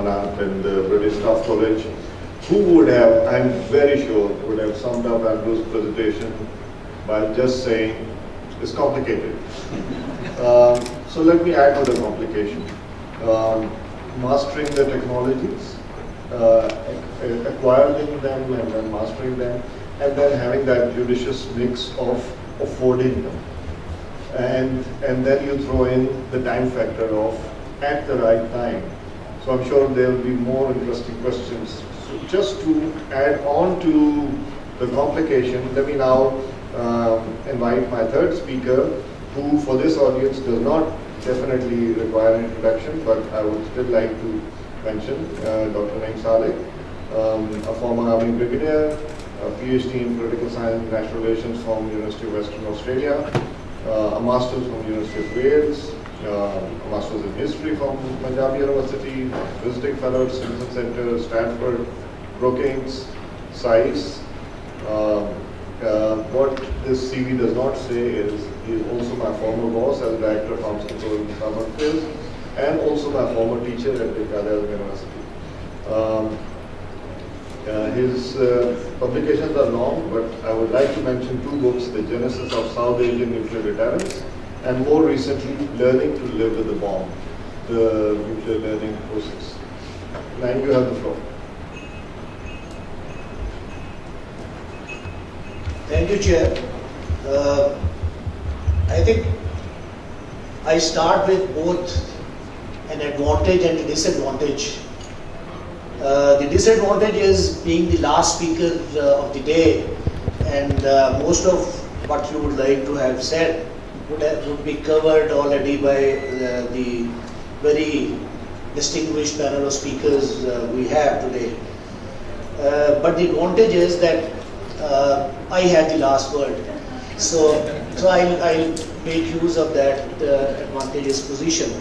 Commandant in the British Staff College, who would have, I'm very sure, would have summed up Andrew's presentation by just saying, it's complicated. So let me add to the complication. Mastering the technologies, acquiring them and then mastering them, and then having that judicious mix of affording them. And then you throw in the time factor of at the right time. So I'm sure there will be more interesting questions. So just to add on to the complication, let me now invite my third speaker, who for this audience does not definitely require an introduction, but I would still like to mention Dr. Naeem Saleh, a former Army Brigadier, a PhD in Political Science and International Relations from University of Western Australia, a Master's from University of Wales, a Master's in History from Punjab University, Visiting Fellow at Citizen Center, Stanford, Brookings, CISS. What this CV does not say is he is also my former boss as Director of Arms Control and Armed Affairs, and also my former teacher at Qaeda University. His publications are long, but I would like to mention two books: The Genesis of South Asian Nuclear Deterrence, and more recently, Learning to Live with the Bomb, the nuclear learning process. Naeem, you have the floor. Thank you, Chair. I think I start with both an advantage and a disadvantage. The disadvantage is being the last speaker of the day, and most of what you would like to have said would be covered already by the very distinguished panel of speakers we have today. But the advantage is that I have the last word, so I'll make use of that advantageous position.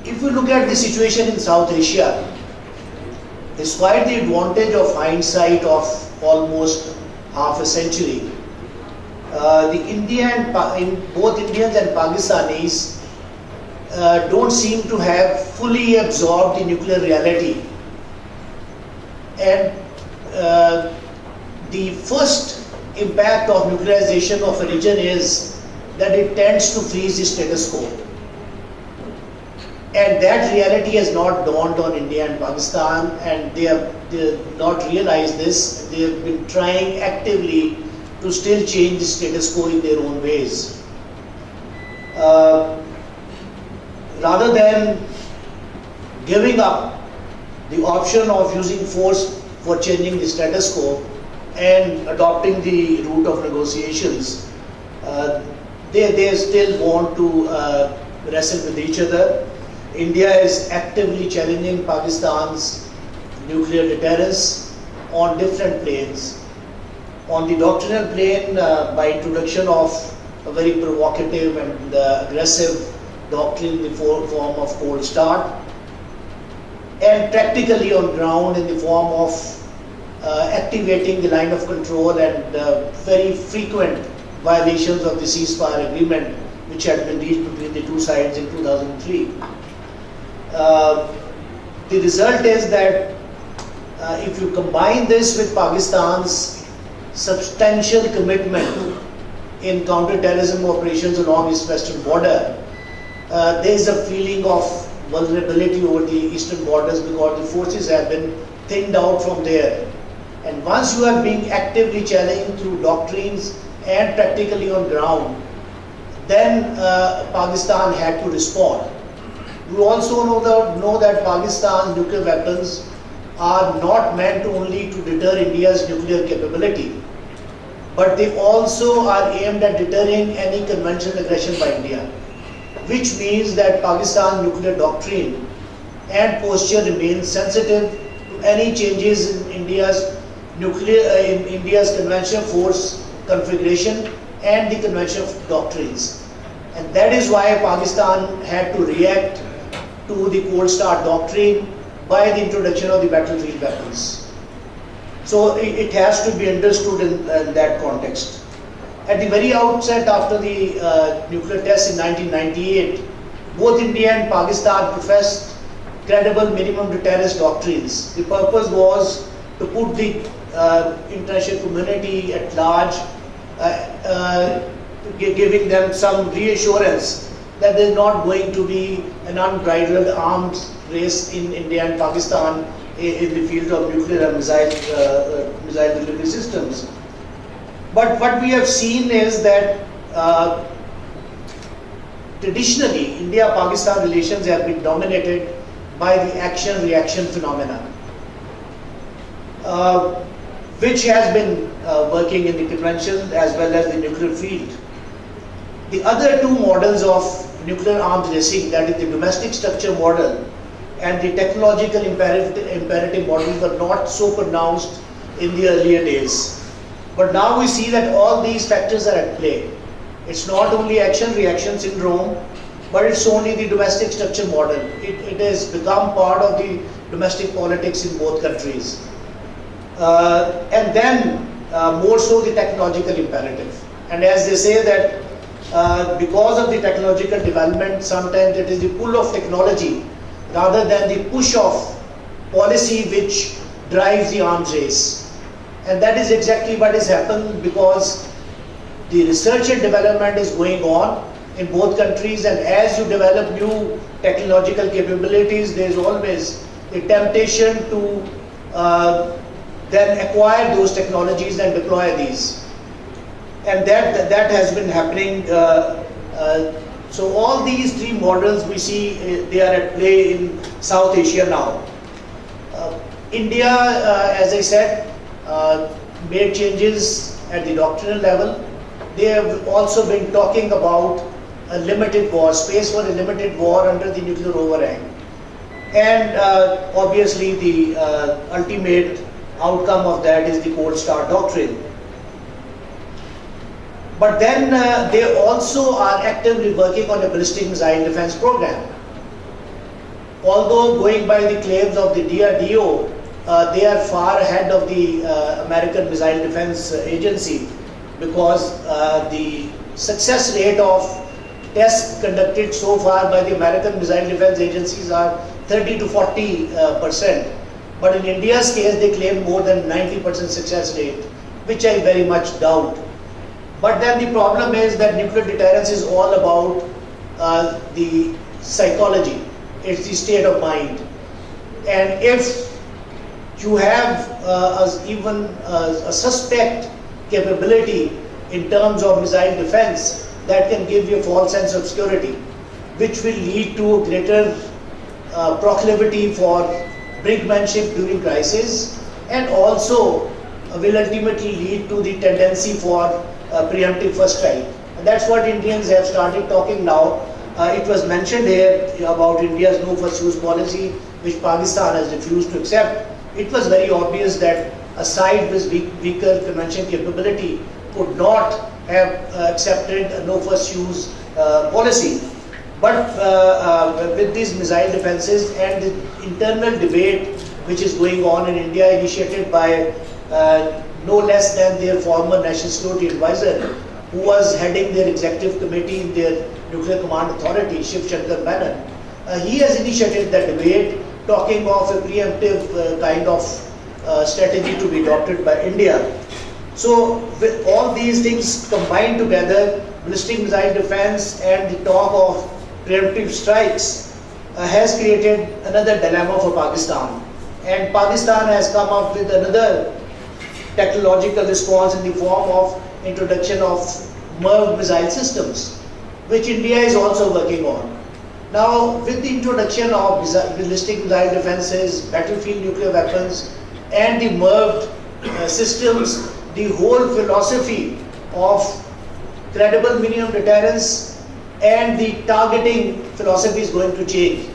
If we look at the situation in South Asia, despite the advantage of hindsight of almost half a century, both Indians and Pakistanis don't seem to have fully absorbed the nuclear reality. And the first impact of nuclearization of a region is that it tends to freeze the status quo. And that reality has not dawned on India and Pakistan, and they have not realized this. They have been trying actively to still change the status quo in their own ways. Rather than giving up the option of using force for changing the status quo and adopting the route of negotiations, they still want to wrestle with each other. India is actively challenging Pakistan's nuclear deterrence on different planes. On the doctrinal plane, by introduction of a very provocative and aggressive doctrine in the form of cold start, and practically on ground in the form of activating the line of control and very frequent violations of the ceasefire agreement which had been reached between the two sides in 2003. The result is that if you combine this with Pakistan's substantial commitment in counter-terrorism operations along its western border, there is a feeling of vulnerability over the eastern borders because the forces have been thinned out from there. And once you are being actively challenged through doctrines and practically on ground, then Pakistan had to respond. We also know that Pakistan's nuclear weapons are not meant only to deter India's nuclear capability, but they also are aimed at deterring any conventional aggression by India, which means that Pakistan's nuclear doctrine and posture remains sensitive to any changes in India's conventional force configuration and the conventional doctrines. And that is why Pakistan had to react to the cold start doctrine by the introduction of the battlefield weapons. So it has to be understood in that context. At the very outset, after the nuclear test in 1998, both India and Pakistan professed credible minimum deterrence doctrines. The purpose was to put the international community at large, giving them some reassurance that there is not going to be an unbridled arms race in India and Pakistan in the field of nuclear and missile delivery systems. But what we have seen is that traditionally India-Pakistan relations have been dominated by the action-reaction phenomena, which has been working in the conventional as well as the nuclear field. The other two models of nuclear arms racing, that is the domestic structure model and the technological imperative model, were not so pronounced in the earlier days. But now we see that all these factors are at play. It's not only action-reaction syndrome, but it's only the domestic structure model. It has become part of the domestic politics in both countries. And then more so the technological imperative. And as they say that because of the technological development, sometimes it is the pull of technology rather than the push of policy which drives the arms race. And that is exactly what has happened, because the research and development is going on in both countries, and as you develop new technological capabilities, there is always a temptation to then acquire those technologies and deploy these. And that has been happening. So all these three models we see, they are at play in South Asia now. India, as I said, made changes at the doctrinal level. They have also been talking about a limited war, space for a limited war under the nuclear overhang. And obviously the ultimate outcome of that is the Cold Start doctrine. But then they also are actively working on a ballistic missile defense program. Although going by the claims of the DRDO, they are far ahead of the American Missile Defense Agency, because the success rate of tests conducted so far by the American Missile Defense Agencies are 30 to 40%. But in India's case, they claim more than 90% success rate, which I very much doubt. But then the problem is that nuclear deterrence is all about the psychology. It's the state of mind. And if you have even a suspect capability in terms of missile defense, that can give you a false sense of security, which will lead to a greater proclivity for brinkmanship during crisis, and also will ultimately lead to the tendency for preemptive first strike. And that's what Indians have started talking now. It was mentioned here about India's no first use policy, which Pakistan has refused to accept. It was very obvious that a side with weaker convention capability could not have accepted a no first use policy. But with these missile defenses and the internal debate which is going on in India, initiated by no less than their former National Security Advisor, who was heading their executive committee in their Nuclear Command Authority, Shiv Shankar Menon, he has initiated that debate, talking of a preemptive kind of strategy to be adopted by India. So with all these things combined together, ballistic missile defense and the talk of preemptive strikes has created another dilemma for Pakistan. And Pakistan has come up with another technological response in the form of introduction of MIRV missile systems, which India is also working on. Now, with the introduction of ballistic missile defenses, battlefield nuclear weapons, and the MIRV systems, the whole philosophy of credible minimum deterrence and the targeting philosophy is going to change.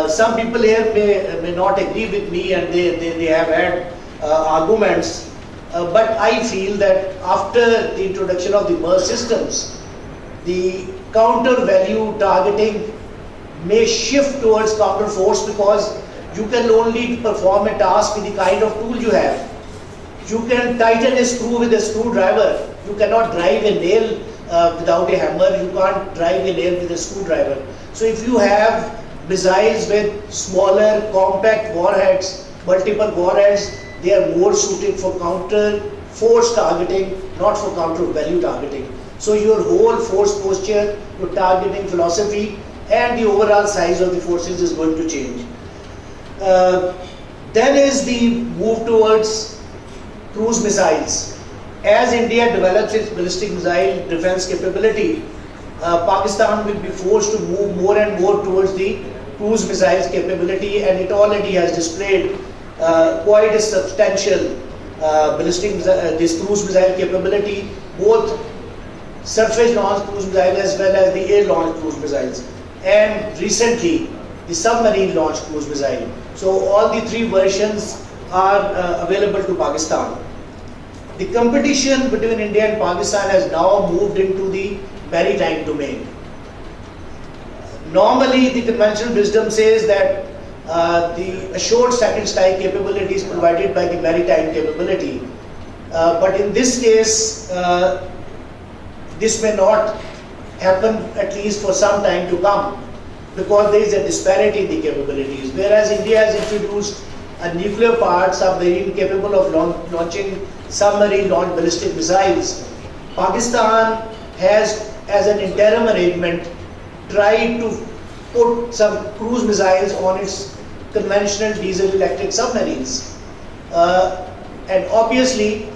Some people here may not agree with me, and they have had arguments, but I feel that after the introduction of the MIRV systems, the counter value targeting may shift towards counter force, because you can only perform a task with the kind of tool you have. You can tighten a screw with a screwdriver. You cannot drive a nail without a hammer. You can't drive a nail with a screwdriver. So if you have missiles with smaller compact warheads, multiple warheads, they are more suited for counter force targeting, not for counter value targeting. So your whole force posture, your targeting philosophy, and the overall size of the forces is going to change. Then is the move towards cruise missiles. As India develops its ballistic missile defense capability, Pakistan will be forced to move more and more towards the cruise missiles capability, and it already has displayed quite a substantial this cruise missile capability, both surface launched cruise missiles as well as the air launched cruise missiles, and recently the submarine launched cruise missile. So all the three versions are available to Pakistan. The competition between India and Pakistan has now moved into the maritime domain. Normally the conventional wisdom says that the assured second strike capability is provided by the maritime capability. But in this case, this may not happen, at least for some time to come, because there is a disparity in the capabilities. Whereas India has introduced a nuclear powered submarine capable of launching submarine launched ballistic missiles, Pakistan has, as an interim arrangement, tried to put some cruise missiles on its conventional diesel electric submarines. And obviously,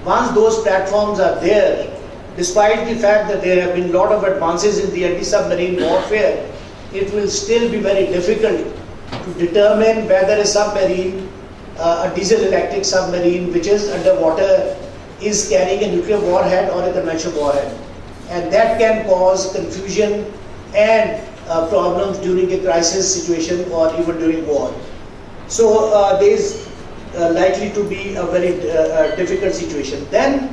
once those platforms are there, despite the fact that there have been a lot of advances in the anti-submarine warfare, it will still be very difficult to determine whether a submarine, a diesel electric submarine which is underwater, is carrying a nuclear warhead or a conventional warhead. And that can cause confusion and problems during a crisis situation or even during war. So there is likely to be a very difficult situation. Then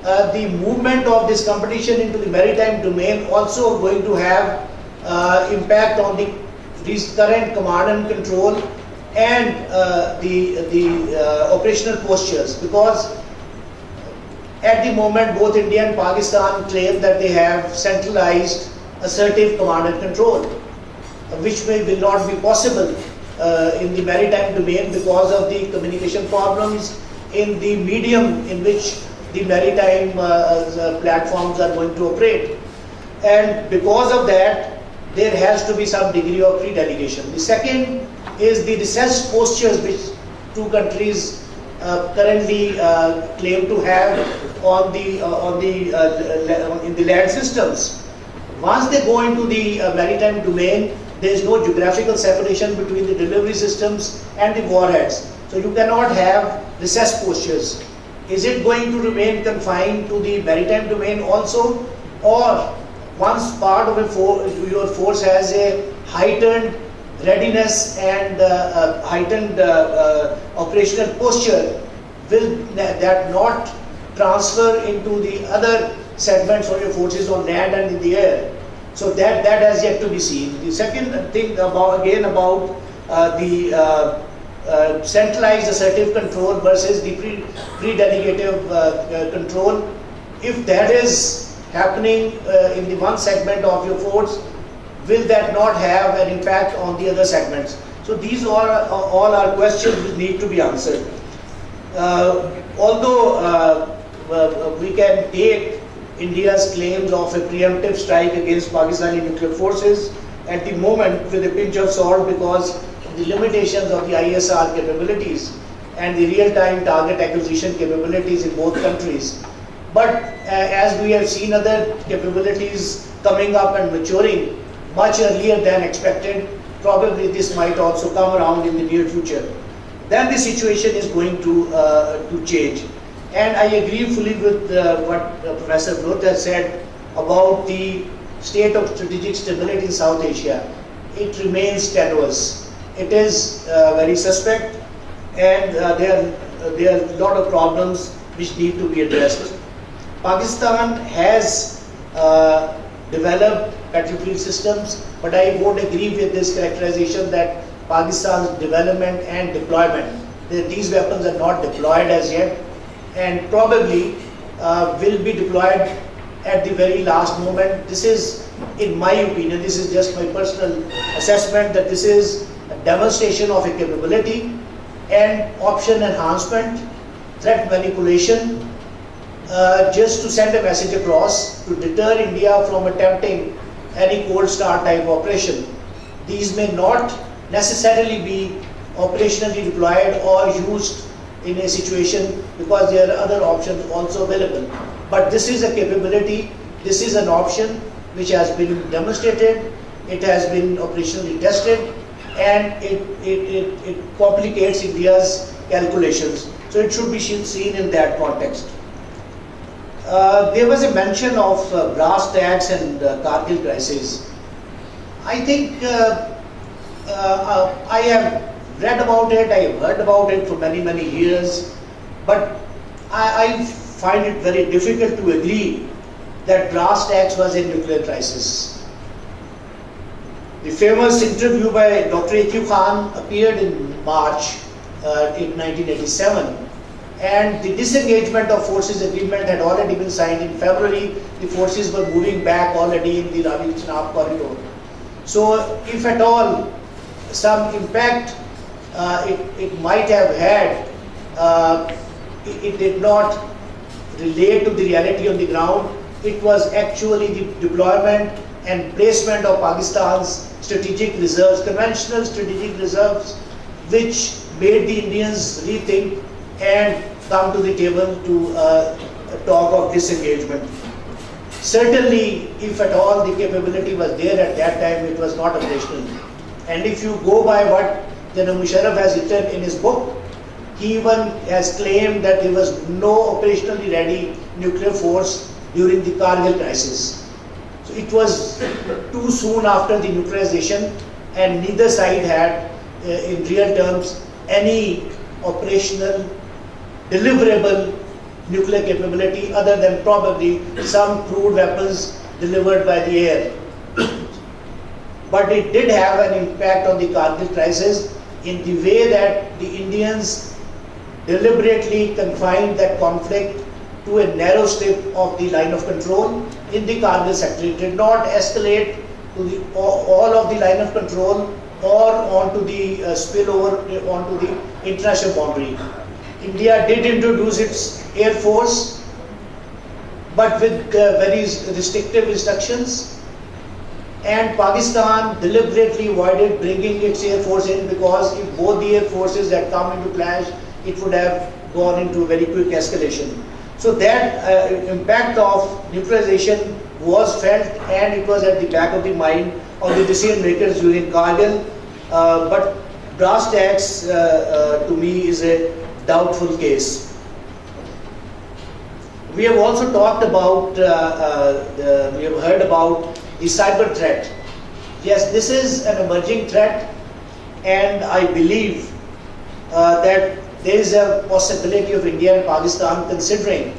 the movement of this competition into the maritime domain also going to have impact on the current command and control and the operational postures, because at the moment both India and Pakistan claim that they have centralized assertive command and control, which will not be possible in the maritime domain because of the communication problems in the medium in which the maritime platforms are going to operate. And because of that, there has to be some degree of pre-delegation. The second is the recessed postures which two countries currently claim to have in the land systems. Once they go into the maritime domain, there is no geographical separation between the delivery systems and the warheads. So you cannot have recessed postures. Is it going to remain confined to the maritime domain also, or once part of your force has a heightened readiness and heightened operational posture, will that not transfer into the other segments of your forces on land and in the air? So that has yet to be seen. The second thing about the centralized assertive control versus the pre-delegative control, if that is happening in the one segment of your force, will that not have an impact on the other segments? So these are all our questions which need to be answered. Although we can take India's claims of a preemptive strike against Pakistani nuclear forces at the moment with a pinch of salt, because of the limitations of the ISR capabilities and the real-time target acquisition capabilities in both countries. But as we have seen other capabilities coming up and maturing much earlier than expected, probably this might also come around in the near future. Then the situation is going to change. And I agree fully with what Professor Brut has said about the state of strategic stability in South Asia. It remains tenuous. It is very suspect, and there are a lot of problems which need to be addressed. Pakistan has developed battlefield systems, but I won't agree with this characterization that Pakistan's development and deployment, these weapons are not deployed as yet, and probably will be deployed at the very last moment. This is in my opinion, this is just my personal assessment, that this is a demonstration of a capability and option enhancement, threat manipulation, just to send a message across to deter India from attempting any cold start type operation. These may not necessarily be operationally deployed or used in a situation, because there are other options also available. But this is a capability, this is an option which has been demonstrated, it has been operationally tested, and it complicates India's calculations. So it should be seen in that context. There was a mention of brass tacks and Kargil crisis. I think I have read about it, I have heard about it for many, many years, but I find it very difficult to agree that brass tacks was a nuclear crisis. The famous interview by Dr. A.Q. Khan appeared in March in 1987, and the disengagement of forces agreement had already been signed in February. The forces were moving back already in the Ravi-Chenab corridor. So if at all some impact it might have had, it did not relate to the reality on the ground. It was actually the deployment and placement of Pakistan's strategic reserves, conventional strategic reserves, which made the Indians rethink and come to the table to talk of disengagement. Certainly, if at all the capability was there at that time, it was not operational. And if you go by what General Musharraf has written in his book, he even has claimed that there was no operationally ready nuclear force during the Kargil crisis. So it was too soon after the nuclearization, and neither side had, in real terms, any operational, deliverable nuclear capability other than probably some crude weapons delivered by the air. But it did have an impact on the Kargil crisis in the way that the Indians deliberately confined that conflict to a narrow strip of the line of control in the Kargil sector. It did not escalate to all of the line of control or onto the spillover onto the international boundary. India did introduce its air force, but with very restrictive instructions. And Pakistan deliberately avoided bringing its air force in, because if both the air forces had come into clash, it would have gone into a very quick escalation. So that impact of nuclearization was felt, and it was at the back of the mind of the decision makers during Kargil. But brass tacks, to me, is a doubtful case. We have also talked about, we have heard about the cyber threat. Yes, this is an emerging threat, and I believe that there is a possibility of India and Pakistan considering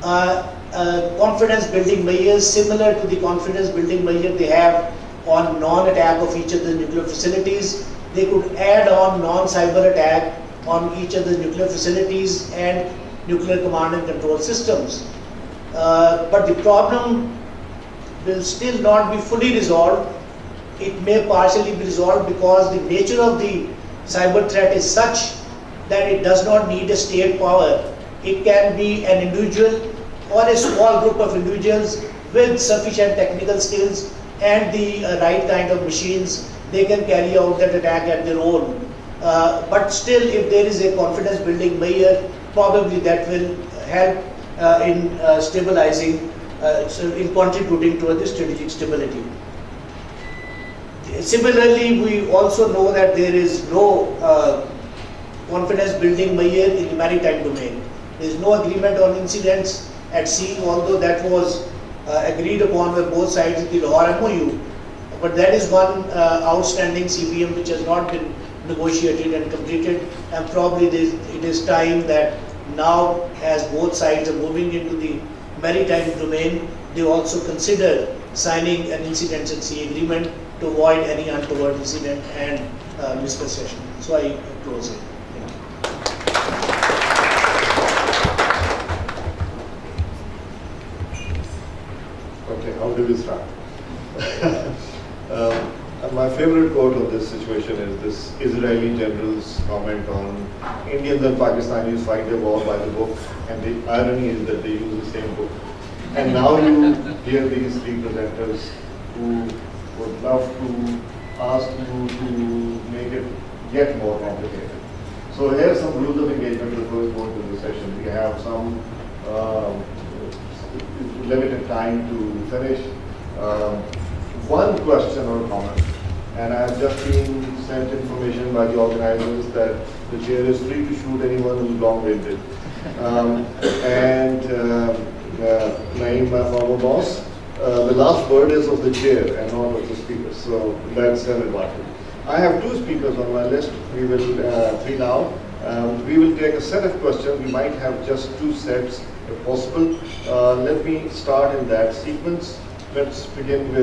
confidence building measures similar to the confidence building measure they have on non-attack of each other's nuclear facilities. They could add on non-cyber attack on each other's nuclear facilities and nuclear command and control systems. But the problem will still not be fully resolved. It may partially be resolved because the nature of the cyber threat is such that it does not need a state power. It can be an individual or a small group of individuals with sufficient technical skills and the right kind of machines. They can carry out that attack at their own. But still, if there is a confidence building measure, probably that will help in stabilizing, in contributing to the strategic stability. Similarly, we also know that there is no confidence building measure in the maritime domain. There is no agreement on incidents at sea, although that was agreed upon by both sides in the Lahore MOU. But that is one outstanding CBM which has not been negotiated and completed, and probably it is time that now, as both sides are moving into the maritime domain, they also consider signing an incidents at sea agreement to avoid any untoward incident and misconception. So I close it. Okay, how do we start? My favorite quote of this situation is this Israeli general's comment on Indians and Pakistanis fight a war by the book, and the irony is that they use the same book. And now you hear these three presenters who would love to ask you to make it yet more complicated. So here are some rules of engagement before we go into the session. We have some limited time to finish. One question or comment, and I have just been sent information by the organizers that the chair is free to shoot anyone who's long-winded. Naeem, my former boss, the last word is of the chair and not of the speaker, so that's an advantage. I have two speakers on my list. We will, three now. We will take a set of questions. We might have just two sets if possible. Let me start in that sequence. Let's begin with